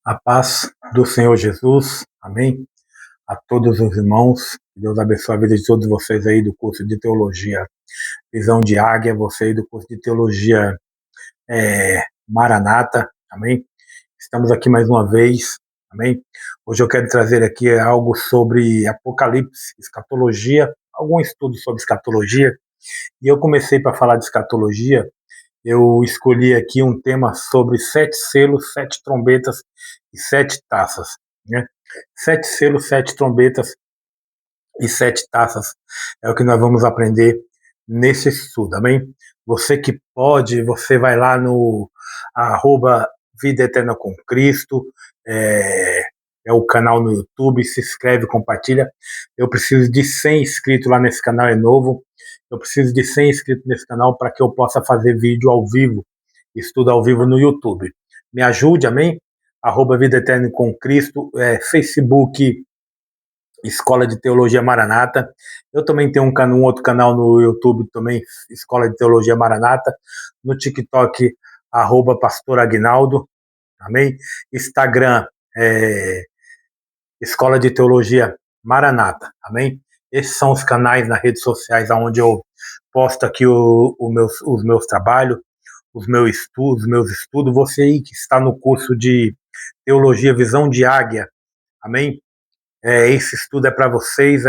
A paz do Senhor Jesus, amém? A todos os irmãos, que Deus abençoe a vida de todos vocês aí do curso de Teologia Visão de Águia, você aí do curso de Teologia Maranata, amém? Estamos aqui mais uma vez, amém? Hoje eu quero trazer aqui algo sobre Apocalipse, escatologia, algum estudo sobre escatologia, e eu comecei para falar de escatologia. Eu escolhi aqui um tema sobre 7 selos, 7 trombetas e 7 taças, né? 7 selos, 7 trombetas e 7 taças é o que nós vamos aprender nesse estudo, amém? Você que pode, você vai lá no arroba Vida Eterna com Cristo, é o canal no YouTube, se inscreve, compartilha. Eu preciso de 100 inscritos lá nesse canal, é novo. Eu preciso de 100 inscritos nesse canal para que eu possa fazer vídeo ao vivo, estudo ao vivo no YouTube. Me ajude, amém? Arroba Vida Eterna com Cristo, Facebook, Escola de Teologia Maranata. Eu também tenho um outro canal no YouTube também, Escola de Teologia Maranata. No TikTok, arroba Pastor Aguinaldo, amém? Instagram, Escola de Teologia Maranata, amém? Esses são os canais nas redes sociais onde eu posto aqui os meus trabalhos, os meus estudos. Você aí que está no curso de Teologia Visão de Águia, amém? Esse estudo é para vocês,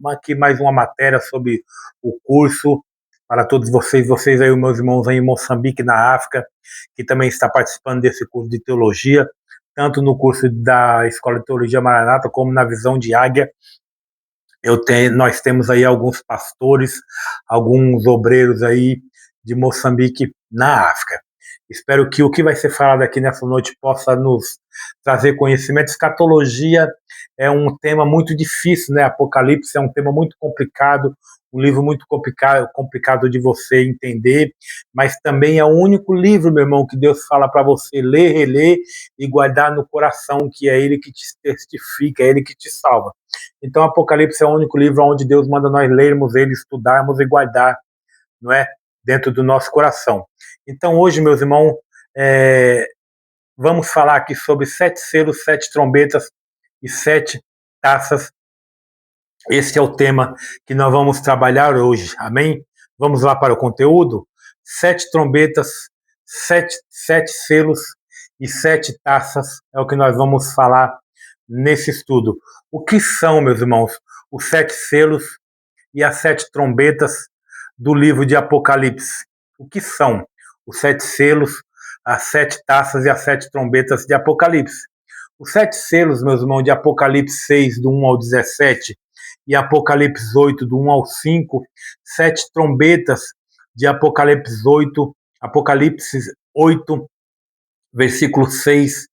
aqui mais uma matéria sobre o curso para todos vocês aí, os meus irmãos aí em Moçambique, na África, que também está participando desse curso de teologia, tanto no curso da Escola de Teologia Maranata, como na Visão de Águia. Nós temos aí alguns pastores, alguns obreiros aí de Moçambique, na África. Espero que o que vai ser falado aqui nessa noite possa nos trazer conhecimento. Escatologia é um tema muito difícil, né? Apocalipse é um tema muito complicado, um livro muito complicado de você entender, mas também é o único livro, meu irmão, que Deus fala para você ler, reler e guardar no coração, que é Ele que te testifica, é Ele que te salva. Então, Apocalipse é o único livro onde Deus manda nós lermos ele, estudarmos e guardar, não é? Dentro do nosso coração. Então, hoje, meus irmãos, vamos falar aqui sobre 7 selos, 7 trombetas e 7 taças. Esse é o tema que nós vamos trabalhar hoje, amém? Vamos lá para o conteúdo? 7 trombetas, 7 selos e 7 taças é o que nós vamos falar nesse estudo. O que são, meus irmãos, os 7 selos e as 7 trombetas do livro de Apocalipse? O que são os 7 selos, as 7 taças e as 7 trombetas de Apocalipse? Os 7 selos, meus irmãos, de Apocalipse 6, do 1 ao 17, e Apocalipse 8, do 1 ao 5, 7 trombetas de Apocalipse 8, versículo 6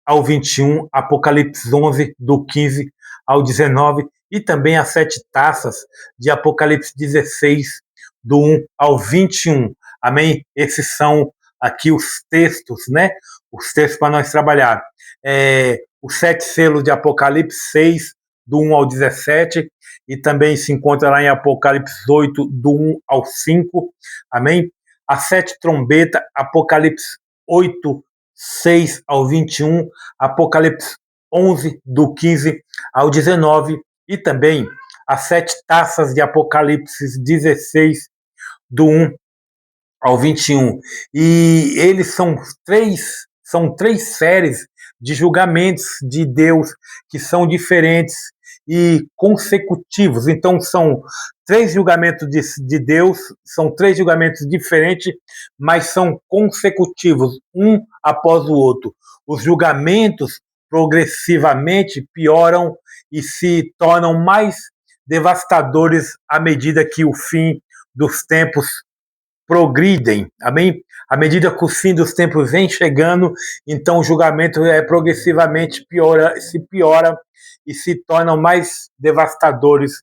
ao 21, Apocalipse 11, do 15 ao 19, e também as 7 taças de Apocalipse 16, do 1 ao 21. Amém? Esses são aqui os textos, né? Os textos para nós trabalhar. Os 7 selos de Apocalipse 6, do 1 ao 17, e também se encontra lá em Apocalipse 8, do 1 ao 5. Amém? As 7 trombetas, Apocalipse 8, 6 ao 21, Apocalipse 11, do 15 ao 19, e também as 7 taças de Apocalipse 16, do 1 ao 21. E eles são três séries de julgamentos de Deus que são diferentes e consecutivos. Então, são 3 julgamentos de Deus, são 3 julgamentos diferentes, mas são consecutivos, um após o outro. Os julgamentos progressivamente pioram e se tornam mais devastadores à medida que o fim dos tempos progridem, amém? À medida que o fim dos tempos vem chegando, então o julgamento progressivamente piora e se tornam mais devastadores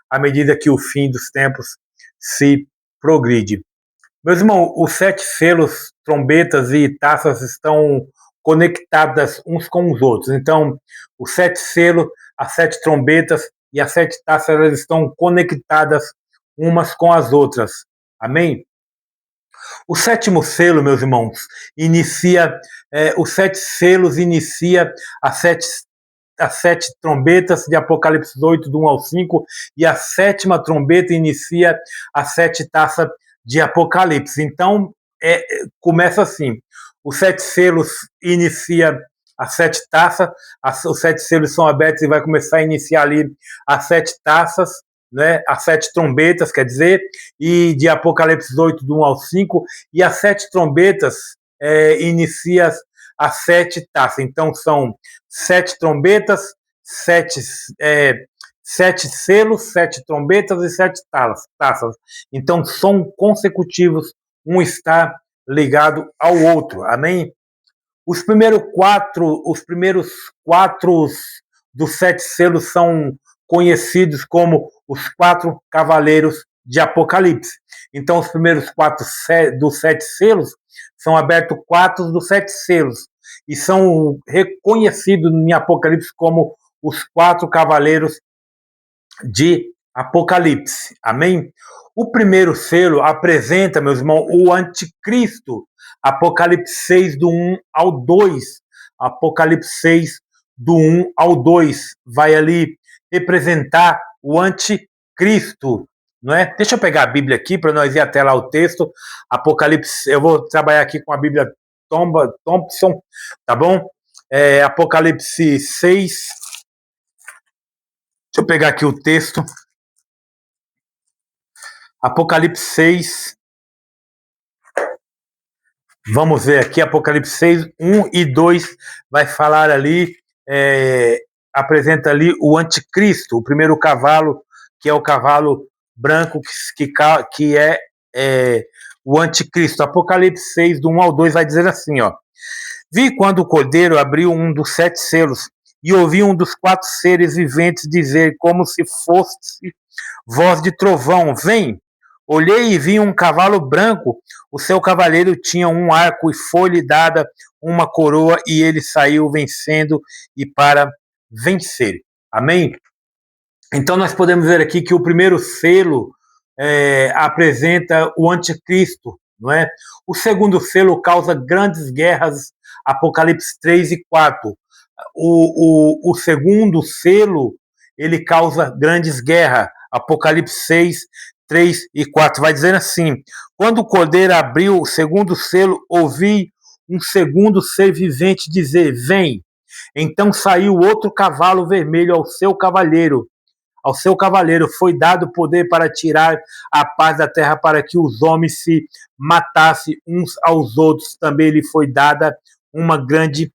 à medida que o fim dos tempos se progride. Meus irmãos, os 7 selos, trombetas e taças estão conectadas uns com os outros. Então, os 7 selos, as 7 trombetas e as 7 taças, elas estão conectadas umas com as outras. Amém? O sétimo selo, meus irmãos, inicia, os 7 selos inicia as sete trombetas de Apocalipse 8, do 1 ao 5, e a sétima trombeta inicia as 7 taças de Apocalipse. Então, começa assim, os 7 selos inicia as 7 taças, os 7 selos são abertos e vai começar a iniciar ali as 7 taças, né, as 7 trombetas, quer dizer, e de Apocalipse 8, do 1 ao 5, e as 7 trombetas inicia as 7 taças. Então, são 7 trombetas, 7 selos, 7 trombetas e 7 taças. Então, são consecutivos, um está ligado ao outro. Amém? Os primeiros quatro dos 7 selos são conhecidos como os 4 cavaleiros de Apocalipse. Então, os primeiros 4 dos 7 selos são abertos 4 dos 7 selos e são reconhecidos em Apocalipse como os 4 cavaleiros de Apocalipse. Amém? O primeiro selo apresenta, meus irmãos, o anticristo. Apocalipse 6, do 1 ao 2. Apocalipse 6, do 1 ao 2. Vai ali representar o anticristo. Não é? Deixa eu pegar a Bíblia aqui para nós ir até lá o texto. Apocalipse, eu vou trabalhar aqui com a Bíblia Thompson, tá bom? Apocalipse 6. Deixa eu pegar aqui o texto. Apocalipse 6. Vamos ver aqui, Apocalipse 6, 1 e 2 vai falar ali, apresenta ali o anticristo, o primeiro cavalo, que é o cavalo branco, que é o anticristo. Apocalipse 6, do 1 ao 2 vai dizer assim, ó. Vi quando o cordeiro abriu um dos 7 selos e ouvi um dos 4 seres viventes dizer, como se fosse voz de trovão, vem. Olhei e vi um cavalo branco, o seu cavaleiro tinha um arco e foi-lhe dada uma coroa e ele saiu vencendo e para vencer. Amém? Então nós podemos ver aqui que o primeiro selo apresenta o anticristo, não é? O segundo selo causa grandes guerras, Apocalipse 3 e 4. O segundo selo, ele causa grandes guerras, Apocalipse 6, 3 e 4, vai dizer assim, quando o cordeiro abriu o segundo selo, ouvi um segundo ser vivente dizer, vem. Então saiu outro cavalo vermelho ao seu cavaleiro foi dado poder para tirar a paz da terra, para que os homens se matassem uns aos outros. Também lhe foi dada uma grande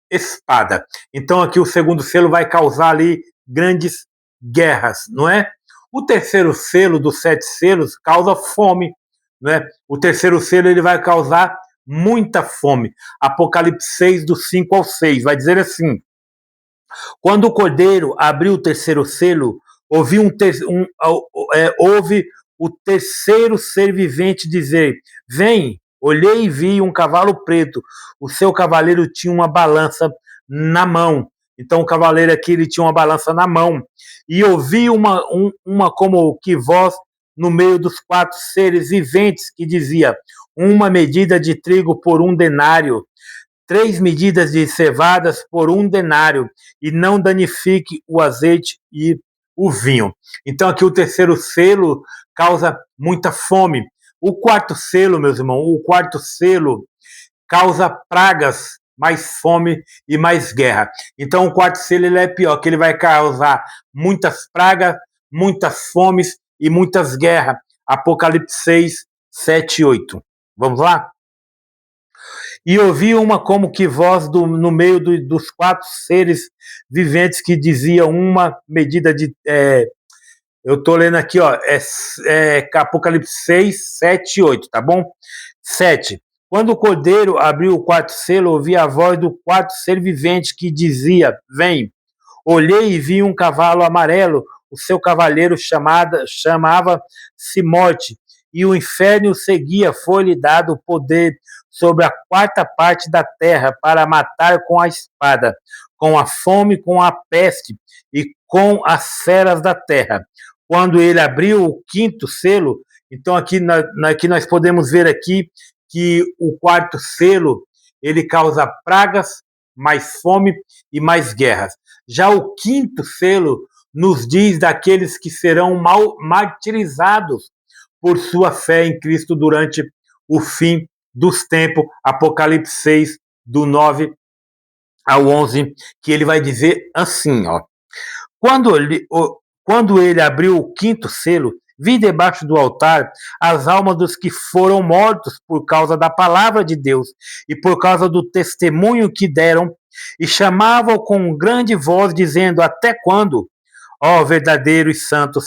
espada. Então aqui o segundo selo vai causar ali grandes guerras, não é? O terceiro selo dos 7 selos causa fome, não é? O terceiro selo ele vai causar muita fome. Apocalipse 6, do 5 ao 6, vai dizer assim, quando o cordeiro abriu o terceiro selo, houve o terceiro ser vivente dizer, vem. Olhei e vi um cavalo preto, o seu cavaleiro tinha uma balança na mão. Então o cavaleiro aqui ele tinha uma balança na mão. E ouvi uma como que voz no meio dos 4 seres viventes que dizia, uma medida de trigo por 1 denário, 3 medidas de cevadas por 1 denário, e não danifique o azeite e o vinho. Então aqui o terceiro selo causa muita fome. O quarto selo, meus irmãos, o quarto selo causa pragas, mais fome e mais guerra. Então o quarto selo ele é pior, que ele vai causar muitas pragas, muitas fomes e muitas guerras. Apocalipse 6, 7 e 8. Vamos lá? E ouvi uma como que voz no meio dos 4 seres viventes que dizia uma medida de... eu estou lendo aqui, ó, Apocalipse 6, 7 e 8, tá bom? 7. Quando o cordeiro abriu o 4º selo, ouvi a voz do 4º ser vivente que dizia, vem. Olhei e vi um cavalo amarelo, o seu cavaleiro chamava-se Morte, e o inferno o seguia, foi-lhe dado o poder sobre a 4ª parte da terra para matar com a espada, com a fome, com a peste e com as feras da terra. Quando ele abriu o 5º selo, Então aqui nós podemos ver aqui que o quarto selo ele causa pragas, mais fome e mais guerras. Já o quinto selo nos diz daqueles que serão martirizados por sua fé em Cristo durante o fim dos tempos, Apocalipse 6, do 9 ao 11, que ele vai dizer assim, ó. Quando ele abriu o quinto selo, vi debaixo do altar as almas dos que foram mortos por causa da palavra de Deus e por causa do testemunho que deram, e chamavam com grande voz, dizendo: Até quando, ó verdadeiro e santo,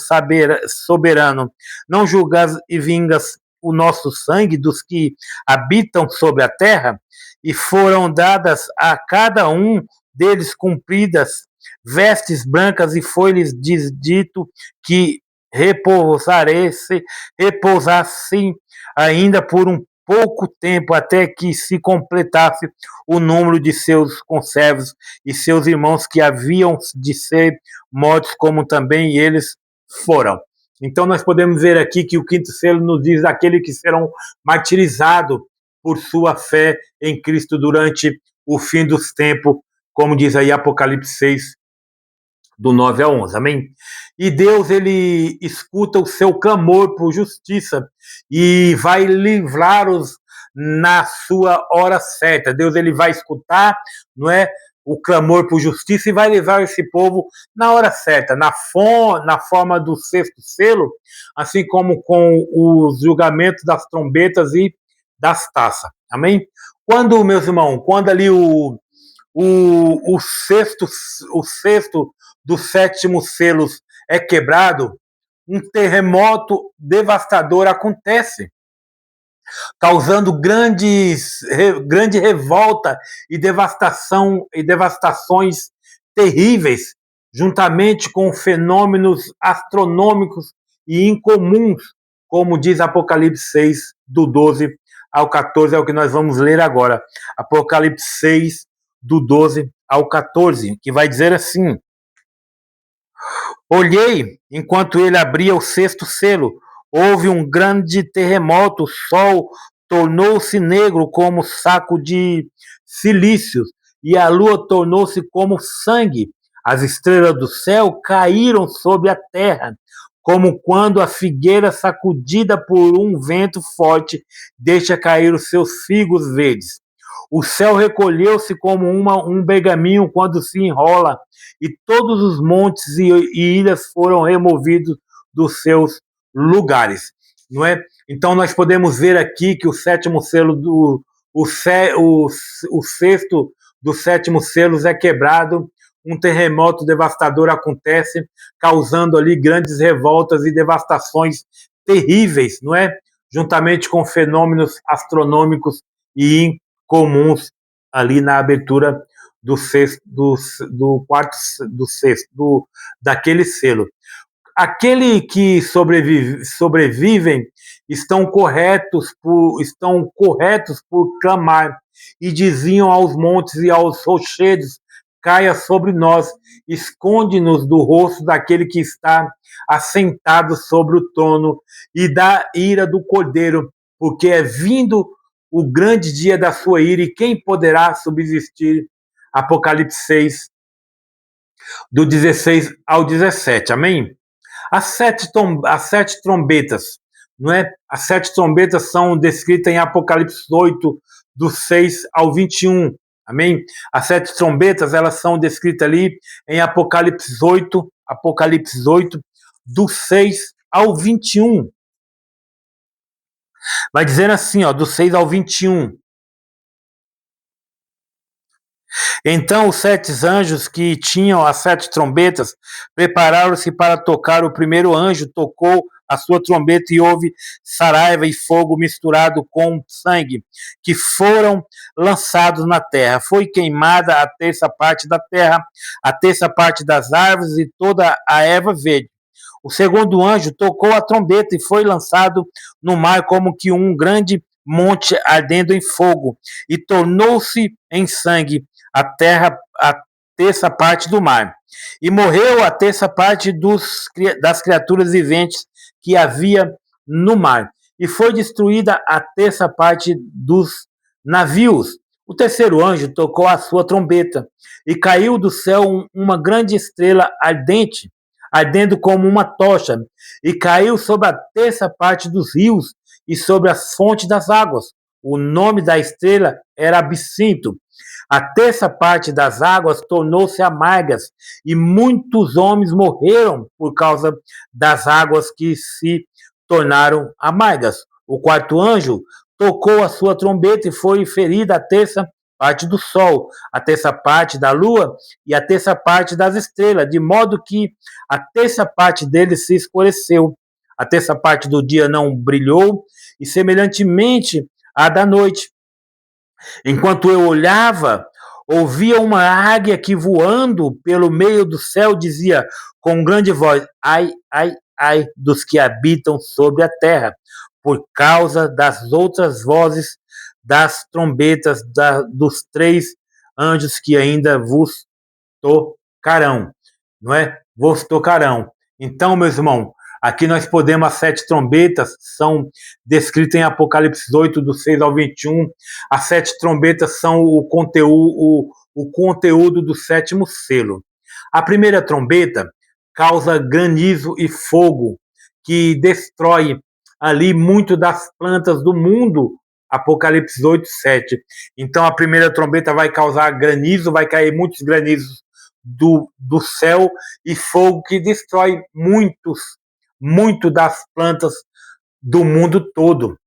soberano, não julgas e vingas o nosso sangue dos que habitam sobre a terra? E foram dadas a cada um deles cumpridas vestes brancas, e foi-lhes dito que repousassem ainda por um pouco tempo, até que se completasse o número de seus conservos e seus irmãos que haviam de ser mortos, como também eles foram. Então nós podemos ver aqui que o quinto selo nos diz aqueles que serão martirizados por sua fé em Cristo durante o fim dos tempos, como diz aí Apocalipse 6, do 9 a 11, amém? E Deus, ele escuta o seu clamor por justiça e vai livrá-los na sua hora certa. Deus, ele vai escutar, não é, o clamor por justiça e vai levar esse povo na hora certa, na forma do sexto selo, assim como com os julgamentos das trombetas e das taças, amém? Quando, meus irmãos, quando ali o sexto dos sétimos selos é quebrado, um terremoto devastador acontece, causando grande revolta e devastações terríveis, juntamente com fenômenos astronômicos e incomuns, como diz Apocalipse 6, do 12 ao 14, é o que nós vamos ler agora. Apocalipse 6, do 12 ao 14, que vai dizer assim: Olhei enquanto ele abria o sexto selo. Houve um grande terremoto, o sol tornou-se negro como saco de cilícios, e a lua tornou-se como sangue. As estrelas do céu caíram sobre a terra, como quando a figueira, sacudida por um vento forte, deixa cair os seus figos verdes. O céu recolheu-se como um pergaminho quando se enrola, e todos os montes e ilhas foram removidos dos seus lugares, não é? Então nós podemos ver aqui que o sétimo selo o sexto dos sétimos selos é quebrado, um terremoto devastador acontece, causando ali grandes revoltas e devastações terríveis, não é? Juntamente com fenômenos astronômicos e comuns ali na abertura do sexto, do quarto, do sexto, daquele selo. Aquele que sobrevivem estão corretos por clamar, e diziam aos montes e aos rochedos: caia sobre nós, esconde-nos do rosto daquele que está assentado sobre o trono e da ira do Cordeiro, porque é vindo o grande dia da sua ira, e quem poderá subsistir? Apocalipse 6, do 16 ao 17, amém? As sete trombetas, não é? As sete trombetas são descritas em Apocalipse 8, do 6 ao 21, amém? As sete trombetas, elas são descritas ali em Apocalipse 8, do 6 ao 21. Vai dizer assim, ó, do 6 ao 21. Então os sete anjos que tinham as sete trombetas prepararam-se para tocar. O primeiro anjo tocou a sua trombeta, e houve saraiva e fogo misturado com sangue, que foram lançados na terra. Foi queimada a terça parte da terra, a terça parte das árvores e toda a erva verde. O segundo anjo tocou a trombeta, e foi lançado no mar como que um grande monte ardendo em fogo, e tornou-se em sangue a terra, a terça parte do mar. E morreu a terça parte das criaturas viventes que havia no mar, e foi destruída a terça parte dos navios. O terceiro anjo tocou a sua trombeta, e caiu do céu uma grande estrela ardente, ardendo como uma tocha, e caiu sobre a terça parte dos rios e sobre as fontes das águas. O nome da estrela era Absinto. A terça parte das águas tornou-se amargas, e muitos homens morreram por causa das águas que se tornaram amargas. O quarto anjo tocou a sua trombeta e foi ferida a terça parte do sol, a terça parte da lua e a terça parte das estrelas, de modo que a terça parte deles se escureceu. A terça parte do dia não brilhou, e semelhantemente à da noite. Enquanto eu olhava, ouvia uma águia que, voando pelo meio do céu, dizia com grande voz: ai, ai, ai dos que habitam sobre a terra, por causa das outras vozes das trombetas dos três anjos que ainda vos tocarão, não é? Vos tocarão. Então, meus irmãos, aqui nós podemos, as sete trombetas são descritas em Apocalipse 8, do 6 ao 21. As sete trombetas são o conteúdo do sétimo selo. A primeira trombeta causa granizo e fogo, que destrói ali muito das plantas do mundo, Apocalipse 8, 7. Então a primeira trombeta vai causar granizo, vai cair muitos granizos do céu e fogo que destrói muito das plantas do mundo todo.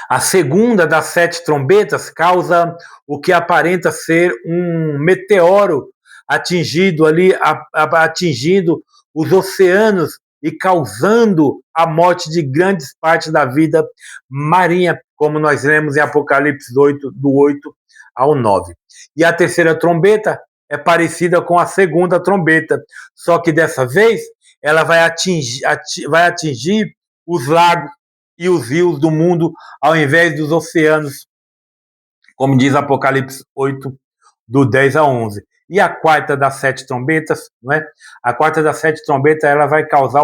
A segunda das sete trombetas causa o que aparenta ser um meteoro atingindo os oceanos e causando a morte de grandes partes da vida marinha, como nós lemos em Apocalipse 8, do 8 ao 9. E a terceira trombeta é parecida com a segunda trombeta, só que dessa vez ela vai atingir os lagos e os rios do mundo ao invés dos oceanos, como diz Apocalipse 8, do 10 a 11. E a quarta das sete trombetas, não é? A quarta das sete trombetas, ela vai causar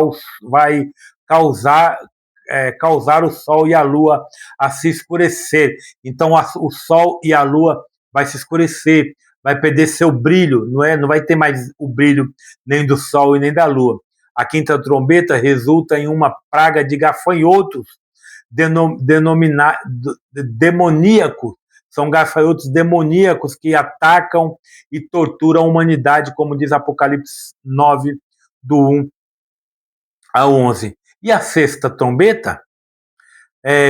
o sol e a lua a se escurecer. Então o sol e a lua vai se escurecer, vai perder seu brilho, não é? Não vai ter mais o brilho nem do sol e nem da lua. A quinta trombeta resulta em uma praga de gafanhotos demoníacos. São gafanhotos demoníacos que atacam e torturam a humanidade, como diz Apocalipse 9, do 1 a 11. E a sexta trombeta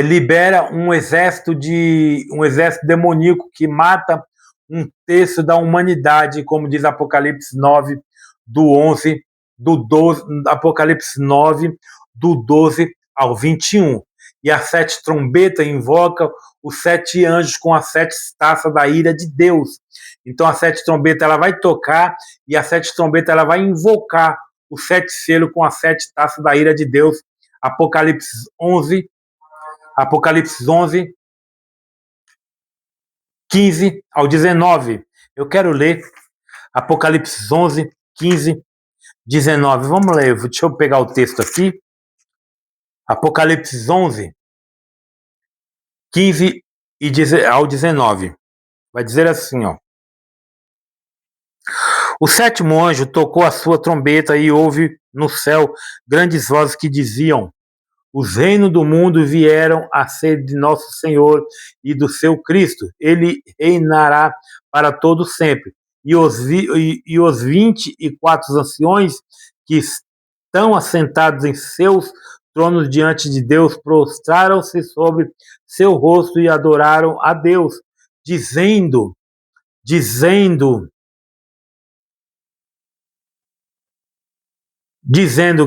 libera um exército demoníaco que mata um terço da humanidade, como diz Apocalipse 9, do 11, do 12, Apocalipse 9, do 12 ao 21. E a sete trombeta invoca os sete anjos com as sete taças da ira de Deus. Então a sete trombeta ela vai tocar e a sete trombeta ela vai invocar os sete selos com as sete taças da ira de Deus. Apocalipse 11, 15 ao 19. Eu quero ler Apocalipse 11, 15, 19. Vamos ler, deixa eu pegar o texto aqui. Apocalipse 11, 15 ao 19. Vai dizer assim, ó. O sétimo anjo tocou a sua trombeta e houve no céu grandes vozes que diziam: os reinos do mundo vieram a ser de nosso Senhor e do seu Cristo. Ele reinará para todo sempre. E os 24 anciões que estão assentados em seus tronos diante de Deus prostraram-se sobre seu rosto e adoraram a Deus, dizendo,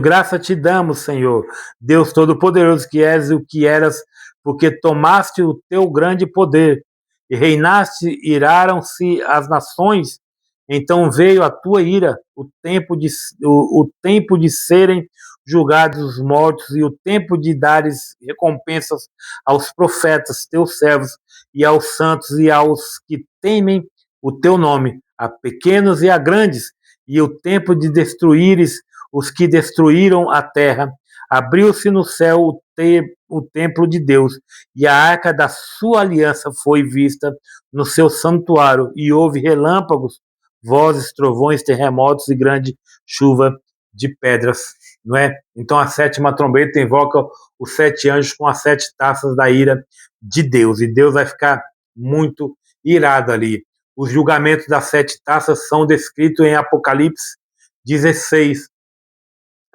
graça te damos, Senhor, Deus Todo-Poderoso, que és o que eras, porque tomaste o teu grande poder e reinaste, iraram-se as nações, então veio a tua ira, o tempo de serem julgados os mortos e o tempo de dares recompensas aos profetas, teus servos, e aos santos e aos que temem o teu nome, a pequenos e a grandes, e o tempo de destruíres os que destruíram a terra, Abriu-se no céu o templo de Deus, e a arca da sua aliança foi vista no seu santuário, e houve relâmpagos, vozes, trovões, terremotos e grande chuva de pedras, não é? Então a sétima trombeta invoca os 7 anjos com as 7 taças da ira de Deus, e Deus vai ficar muito irado ali. Os julgamentos das 7 taças são descritos em Apocalipse 16,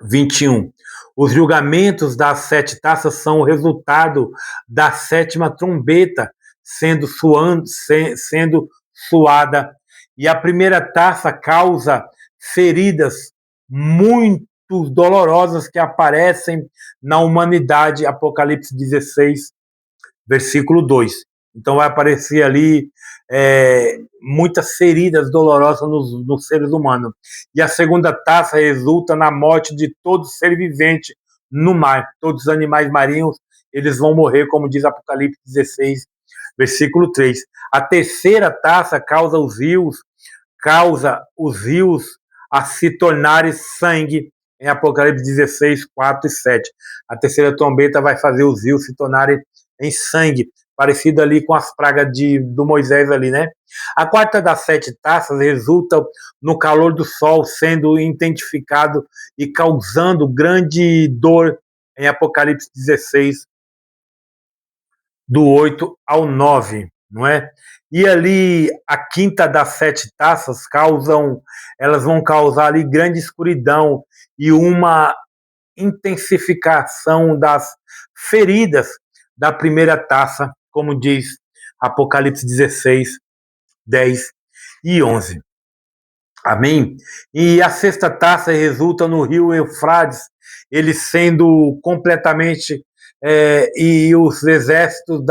21. Os julgamentos das 7 taças são o resultado da sétima trombeta sendo suada. E a primeira taça causa feridas muito dolorosas que aparecem na humanidade. Apocalipse 16, versículo 2. Então vai aparecer ali muitas feridas dolorosas nos seres humanos. E a segunda taça resulta na morte de todo ser vivente no mar. Todos os animais marinhos, eles vão morrer, como diz Apocalipse 16, versículo 3. A terceira taça causa os rios a se tornarem sangue, em Apocalipse 16, 4 e 7. A terceira trombeta vai fazer os rios se tornarem em sangue, parecido ali com as pragas do Moisés ali, né? A quarta das 7 taças resulta no calor do sol sendo intensificado e causando grande dor, em Apocalipse 16, do 8 ao 9, não é? E ali a quinta das 7 taças elas vão causar ali grande escuridão e uma intensificação das feridas da primeira taça, como diz Apocalipse 16, 10 e 11. Amém? E a sexta taça resulta no rio Eufrates, ele sendo completamente e os exércitos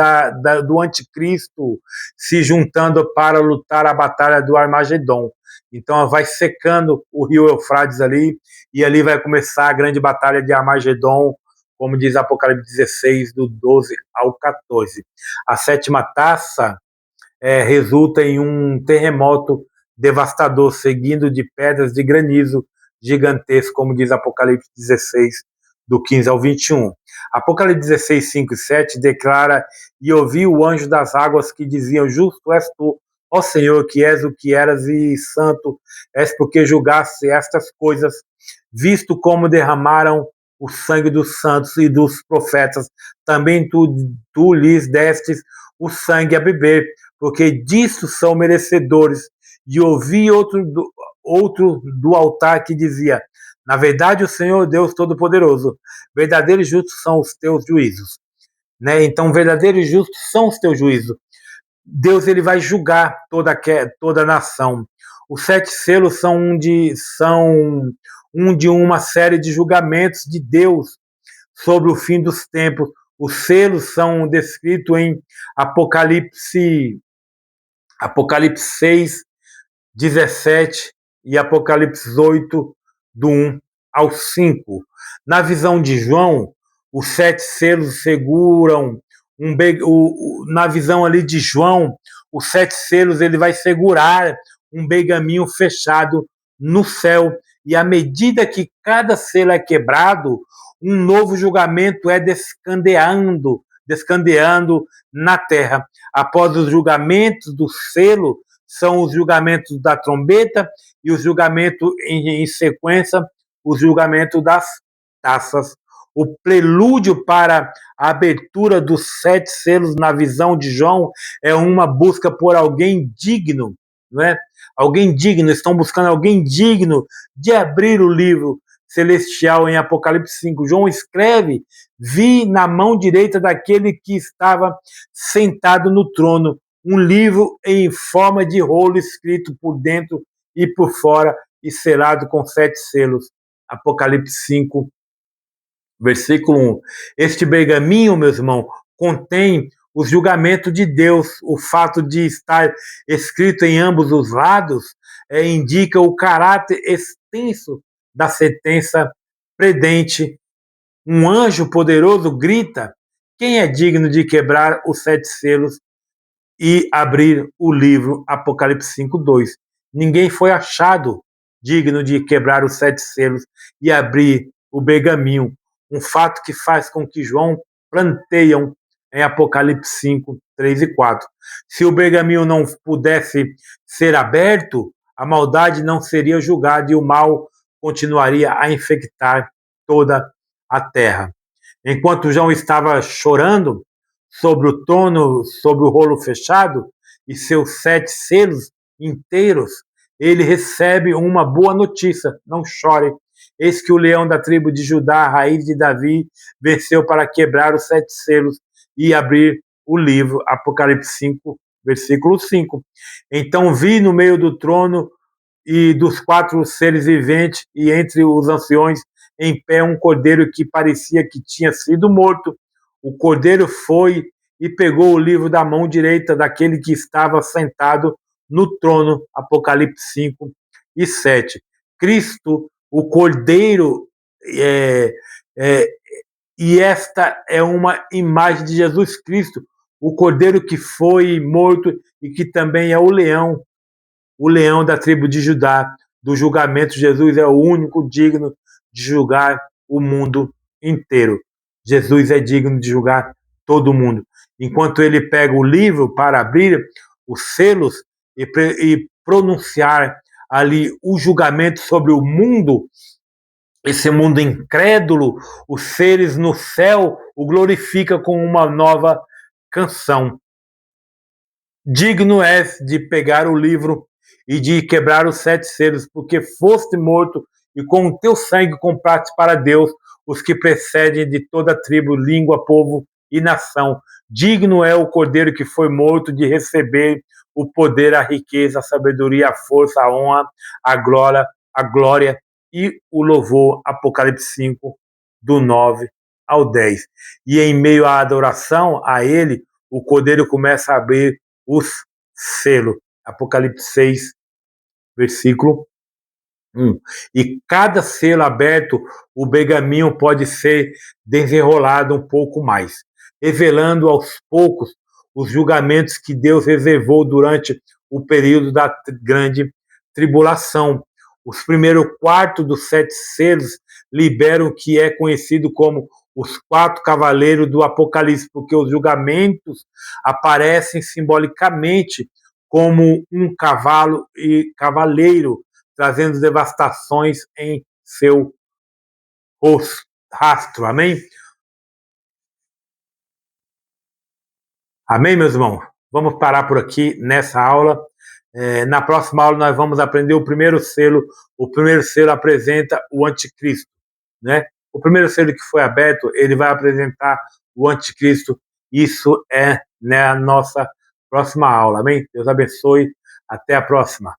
do anticristo se juntando para lutar a batalha do Armagedon. Então vai secando o rio Eufrates ali, e ali vai começar a grande batalha de Armagedon, como diz Apocalipse 16, do 12 ao 14. A sétima taça resulta em um terremoto devastador, seguindo de pedras de granizo gigantesco, como diz Apocalipse 16, do 15 ao 21. Apocalipse 16, 5 e 7 declara: e ouvi o anjo das águas que diziam: justo és tu, ó Senhor, que és o que eras, e santo és porque julgaste estas coisas, visto como derramaram o sangue dos santos e dos profetas, também tu lhes destes o sangue a beber, porque disso são merecedores. E ouvi outro do altar que dizia: na verdade, o Senhor Deus Todo-Poderoso, verdadeiros e justos são os teus juízos. Né? Então, verdadeiros e justos são os teus juízos. Deus ele vai julgar toda a nação. Os 7 selos são um de uma série de julgamentos de Deus sobre o fim dos tempos. Os selos são descritos em Apocalipse 6, 17 e Apocalipse 8, do 1 ao 5. Na visão de João, os 7 selos seguram na visão ali de João, os 7 selos ele vai segurar um pergaminho fechado no céu, e à medida que cada selo é quebrado, um novo julgamento é descandeando na terra. Após os julgamentos do selo, são os julgamentos da trombeta e os julgamentos em sequência, os julgamentos das taças. O prelúdio para a abertura dos 7 selos na visão de João é uma busca por alguém digno, não é? Alguém digno, estão buscando alguém digno de abrir o livro celestial em Apocalipse 5. João escreve: vi na mão direita daquele que estava sentado no trono um livro em forma de rolo, escrito por dentro e por fora e selado com 7 selos. Apocalipse 5, versículo 1. Este pergaminho, meus irmãos, contém os julgamentos de Deus. O fato de estar escrito em ambos os lados indica o caráter extenso da sentença predente. Um anjo poderoso grita: quem é digno de quebrar os 7 selos e abrir o livro? Apocalipse 5, 2. Ninguém foi achado digno de quebrar os 7 selos e abrir o pergaminho. um fato que faz com que João planteiam em Apocalipse 5, 3 e 4. Se o pergaminho não pudesse ser aberto, a maldade não seria julgada e o mal continuaria a infectar toda a terra. Enquanto João estava chorando sobre o trono, sobre o rolo fechado e seus 7 selos inteiros, ele recebe uma boa notícia. Não chore. Eis que o leão da tribo de Judá, a raiz de Davi, venceu para quebrar os 7 selos e abrir o livro. Apocalipse 5, versículo 5. Então vi no meio do trono e dos 4 seres viventes e entre os anciões em pé um cordeiro que parecia que tinha sido morto. O cordeiro foi e pegou o livro da mão direita daquele que estava sentado no trono. Apocalipse 5 e 7. Cristo, o cordeiro, e esta é uma imagem de Jesus Cristo, o cordeiro que foi morto e que também é o leão da tribo de Judá, do julgamento. Jesus é o único digno de julgar o mundo inteiro. Jesus é digno de julgar todo mundo. Enquanto ele pega o livro para abrir os selos e pronunciar ali o julgamento sobre o mundo, esse mundo incrédulo, os seres no céu o glorifica com uma nova canção. Digno és de pegar o livro e de quebrar os 7 selos, porque foste morto e com o teu sangue compraste para Deus os que precedem de toda tribo, língua, povo e nação. Digno é o cordeiro que foi morto de receber o poder, a riqueza, a sabedoria, a força, a honra, a glória e o louvor. Apocalipse 5, do 9 ao 10. E em meio à adoração a ele, o cordeiro começa a abrir os selos. Apocalipse 6, versículo 1. E cada selo aberto, o pergaminho pode ser desenrolado um pouco mais, revelando aos poucos os julgamentos que Deus reservou durante o período da grande tribulação. Os primeiros 4 dos 7 selos liberam o que é conhecido como os 4 cavaleiros do Apocalipse, porque os julgamentos aparecem simbolicamente como um cavalo e cavaleiro, trazendo devastações em seu rastro. Amém? Amém, meus irmãos? Vamos parar por aqui nessa aula. Na próxima aula nós vamos aprender o primeiro selo. O primeiro selo apresenta o anticristo, né? O primeiro selo que foi aberto, ele vai apresentar o anticristo. Isso é na nossa próxima aula. Amém? Deus abençoe. Até a próxima.